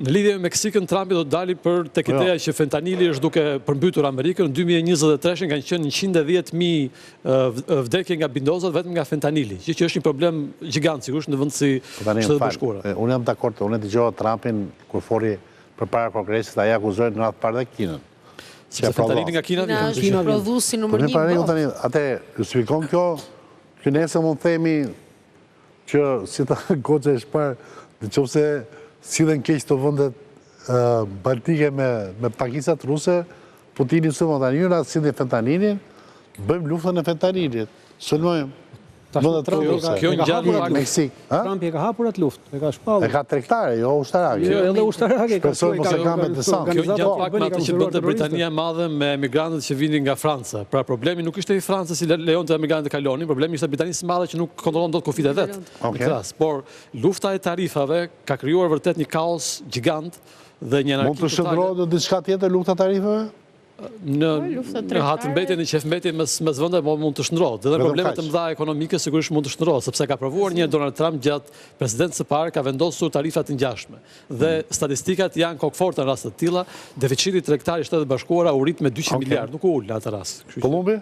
Në lidhje me Meksikën, Trumpi do të dali për tek ideja që fentanili është duke përmbytur Amerikën. Në 2023 kanë qenë 110.000 vdekje nga bindozat vetëm nga fentanili, që është një problem gjigant sigurisht në vend si Shtetet e Bashkuara. Unë jam dakord, unë dëgjova Trumpin kur fori përpara Kongresit, ai akuzoi në radhë parë dhe Kinën. Sepse fentanili nga Kina vjen. Kina prodhuesi numër 1. Atë justifikon kjo, që nëse mund themi që si ta goxha e shpar, nëse sillen keq të vendet baltike me pakisat ruse, Putini së montanjëra sillen fentanilin, bëjmë luftën e fentanilit. Sulmojmë. Kjo ngjan Meksik. Trumpi e ka hapur atë luftë, e ka shpallur. E ka tregtare, jo ushtarake. Jo, edhe ushtarake. Shpresoj mos e ka me desant. Kjo ngjan pak me atë që bënte Britania e Madhe me emigrantët që vinin nga Franca. Pra problemi nuk ishte i Francës si lejonte emigrantët të kalonin, problemi ishte Britanisë së Madhe që nuk kontrollon dot kufit e vet. Por lufta e tarifave ka krijuar vërtet një kaos gjigant dhe një anarki. Mund të shndrohet diçka tjetër lufta e tarifave? Në hatëmbetje, në qefmbetje mes vendeve mund të shndrohet. Dhe problemet e mëdha ekonomike sigurisht mund të shndrohet, sepse ka provuar një Donald Trump gjatë presidentës së parë ka vendosur tarifat të ngjashme. Dhe statistikat janë kokforta në raste të tilla, deficiti tregtar i Shtetit Bashkuara u rrit me 200 miliardë, nuk u ul në atë rast. Kolumbi?